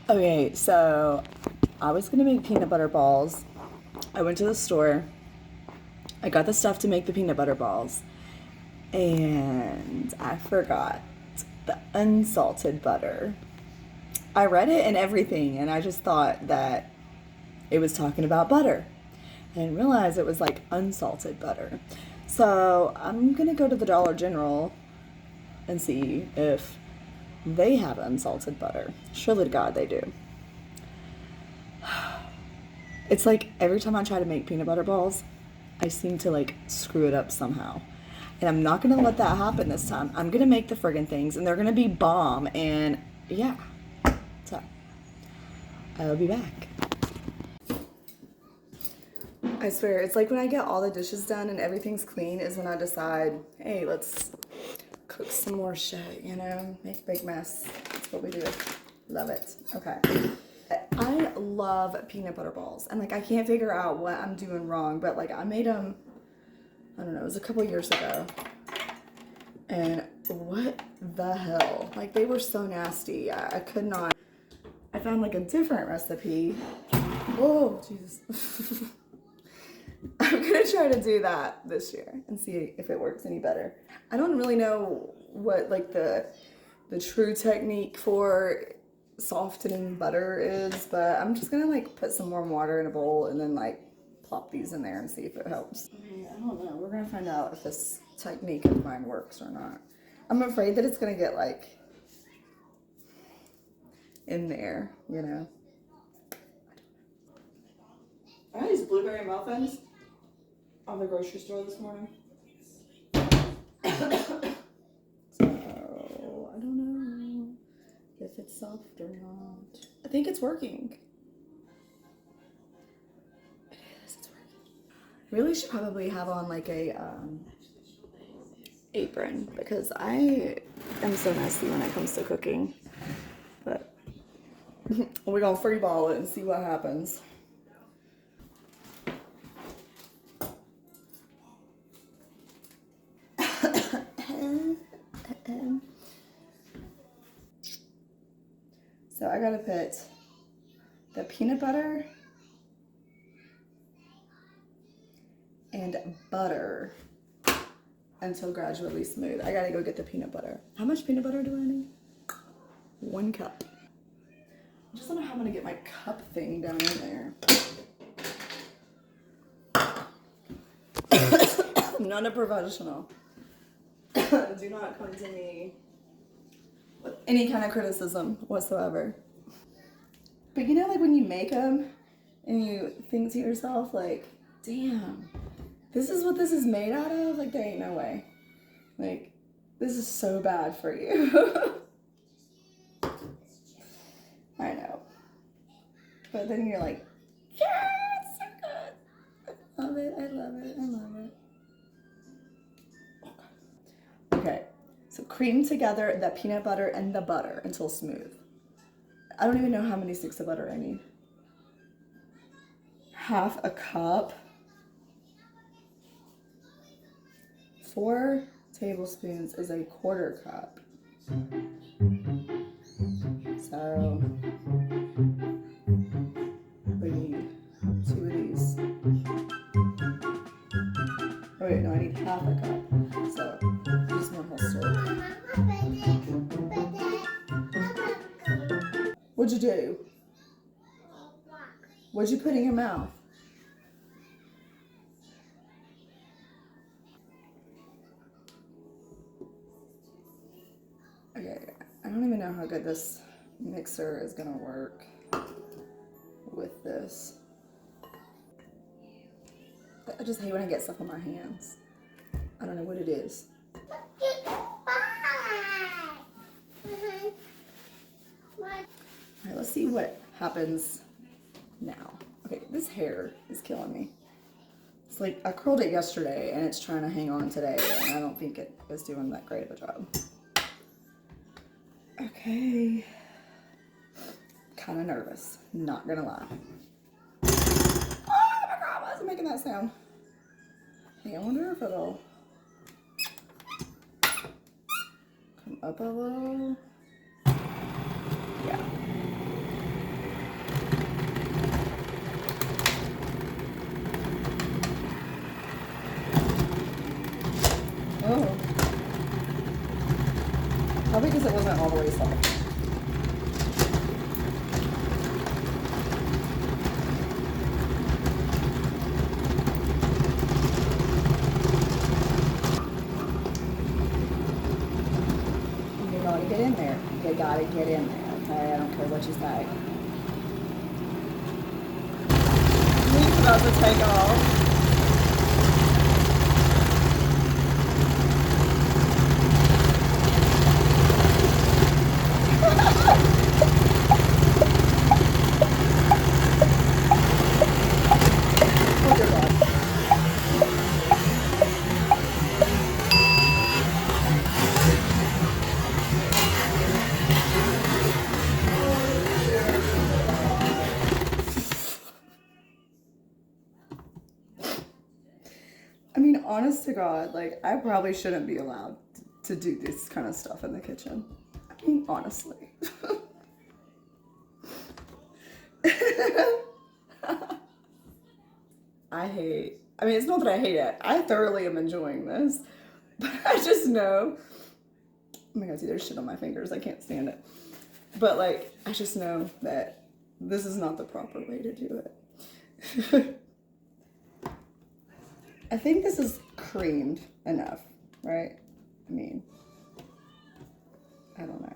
Okay, so I was gonna make peanut butter balls. I went to the store. I got the stuff to make the peanut butter balls, and I forgot the unsalted butter. I read it and everything, and I just thought that it was talking about butter. I didn't realize it was like unsalted butter. So I'm gonna go to the Dollar General and see if they have unsalted butter. Surely to God they do. It's like every time I try to make peanut butter balls, I seem to like screw it up somehow. And I'm not gonna let that happen this time. I'm gonna make the friggin' things and they're gonna be bomb. And yeah, so I'll be back. I swear, it's like when I get all the dishes done and everything's clean is when I decide, hey, let's cook some more shit, you know? Make a big mess. That's what we do. Love it. Okay. I love peanut butter balls. And like, I can't figure out what I'm doing wrong, but like, I made them, I don't know, it was a couple years ago. And what the hell? Like, they were so nasty. I could not. I found like a different recipe. Whoa, Jesus. I'm gonna try to do that this year and see if it works any better. I don't really know what like the true technique for softening butter is, but I'm just gonna like put some warm water in a bowl and then like plop these in there and see if it helps. I don't know. We're gonna find out if this technique of mine works or not. I'm afraid that it's gonna get like in there, you know. I had these blueberry muffins on the grocery store this morning. So I don't know if it's soft or not. I think it's working. It is, it's working. Really should probably have on like a apron because I am so nasty when it comes to cooking. But we're gonna free ball it and see what happens. So I gotta put the peanut butter and butter until gradually smooth. I gotta go get the peanut butter. How much peanut butter do I need? 1 cup. I just don't know how I'm gonna get my cup thing down in there. I'm not a professional. Do not come to me with any kind of criticism whatsoever. But you know, like when you make them and you think to yourself, like, damn, this is what this is made out of? Like, there ain't no way. Like, this is so bad for you. I know. But then you're like, yeah, it's so good. I love it, I love it, I love it. Okay, so cream together the peanut butter and the butter until smooth. I don't even know how many sticks of butter I need. 1/2 cup. 4 tablespoons is a 1/4 cup. So we need 2 of these. Oh wait, no, I need 1/2 cup. So just 1 whole stir. What'd you do? What'd you put in your mouth? Okay, I don't even know how good this mixer is gonna work with this. I just hate when I get stuff on my hands. I don't know what it is. Alright, let's see what happens now. Okay, this hair is killing me. It's like I curled it yesterday and it's trying to hang on today and I don't think it is doing that great of a job. Okay. Kind of nervous, not gonna lie. Oh my god, why is it making that sound? Hey, I wonder if it'll come up a little. Yeah. wasn't all the way soft. You gotta get in there. You gotta get in there, okay? I don't care what you say. He's about to take off. I mean, honest to God, like, I probably shouldn't be allowed to do this kind of stuff in the kitchen. I mean, honestly. I mean, it's not that I hate it. I thoroughly am enjoying this. But I just know, oh my God, see, there's shit on my fingers. I can't stand it. But, like, I just know that this is not the proper way to do it. I think this is creamed enough, right? I mean, I don't know.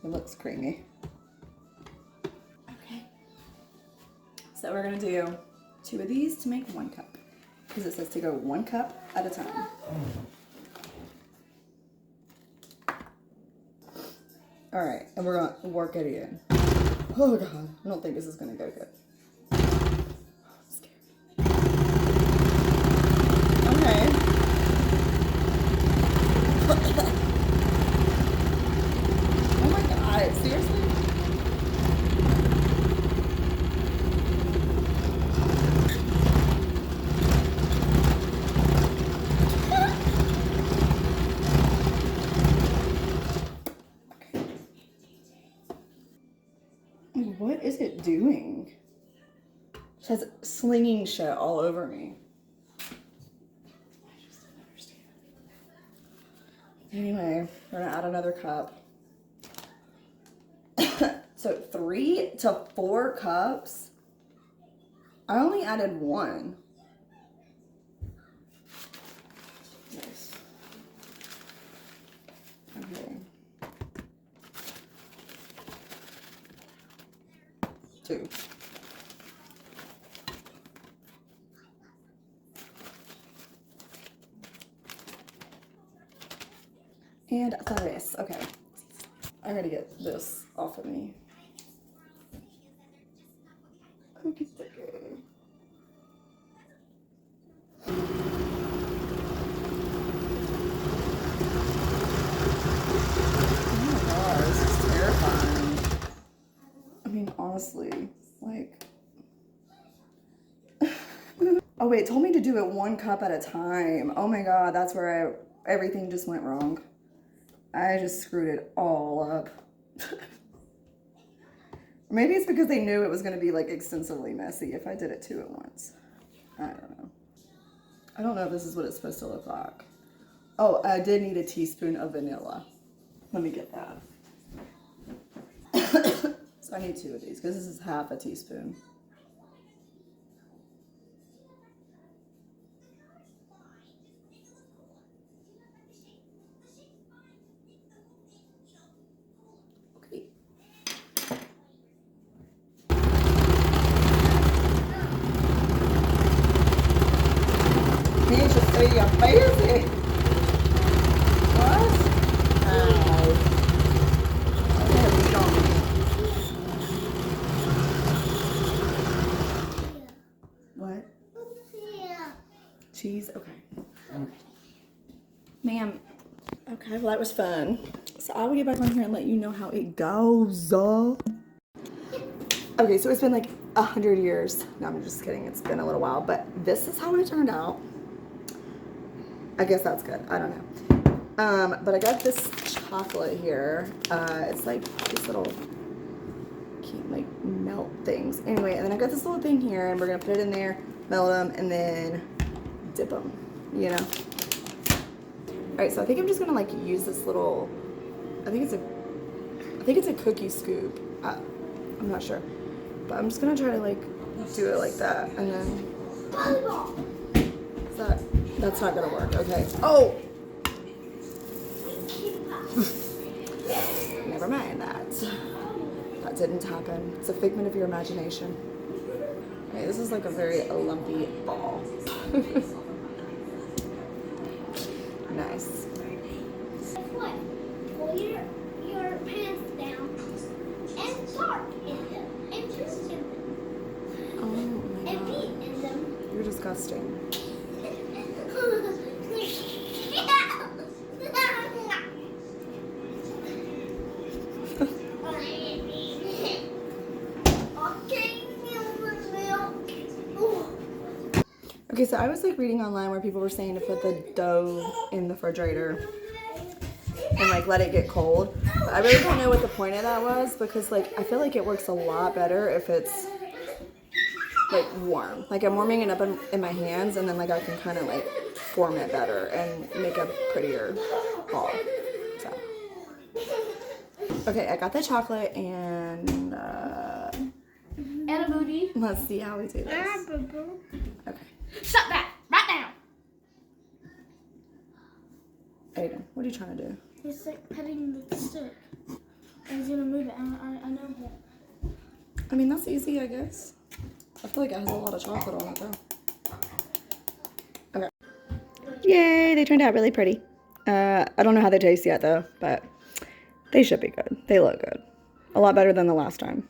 It looks creamy. Okay. So we're gonna do 2 of these to make 1 cup, because it says to go 1 cup at a time. All right, and we're gonna work it in. Oh God, I don't think this is gonna go good. I'm scared. Okay. Oh my God, seriously? What is it doing? It has slinging shit all over me. I just don't understand. Anyway, we're gonna add another cup. So 3 to 4 cups. I only added 1. Nice. Okay. 2. And 3. Okay. I gotta get this off of me. Cookie sticker. Oh my God, this is terrifying. I mean, honestly, like. Oh wait, it told me to do it 1 cup at a time. Oh my God, that's where everything just went wrong. I just screwed it all up. Maybe it's because they knew it was going to be like extensively messy if I did it 2 at once. I don't know. I don't know if this is what it's supposed to look like. Oh, I did need a teaspoon of vanilla. Let me get that. So I need 2 of these because this is half a teaspoon. Okay. Can't you see I'm busy? What? Ow. What? Cheese? Okay. Ma'am. Okay, well that was fun. So I will get back on here and let you know how it goes. Okay, so it's been like 100 years. No, I'm just kidding. It's been a little while, but this is how it turned out. I guess that's good. I don't know. But I got this chocolate here. It's like these little cute like melt things. Anyway, and then I got this little thing here, and we're gonna put it in there, melt them, and then dip them. You know. All right, so I think I'm just gonna like use this little I think it's a cookie scoop. I'm not sure, but I'm just gonna try to like do it like that, and then that's not gonna work. Okay. Oh. Never mind that. That didn't happen. It's a figment of your imagination. Okay, this is like a very lumpy ball. Nice. What? Pull your pants down and fart in them and juice in them Oh my and god. pee in them. You're disgusting. Okay, so I was like reading online where people were saying to put the dough in the refrigerator and like let it get cold. But I really don't know what the point of that was, because like I feel like it works a lot better if it's like warm. Like I'm warming it up in my hands, and then like I can kind of like form it better and make a prettier ball. So okay, I got the chocolate, and And a booty. let's see how we do this. Okay. Stop that right now. Aiden, what are you trying to do? He's like petting the stick. And he's gonna move it. I know that. I mean, that's easy, I guess. I feel like it has a lot of chocolate on it, though. Okay. Yay, they turned out really pretty. I don't know how they taste yet, though, but they should be good. They look good. A lot better than the last time.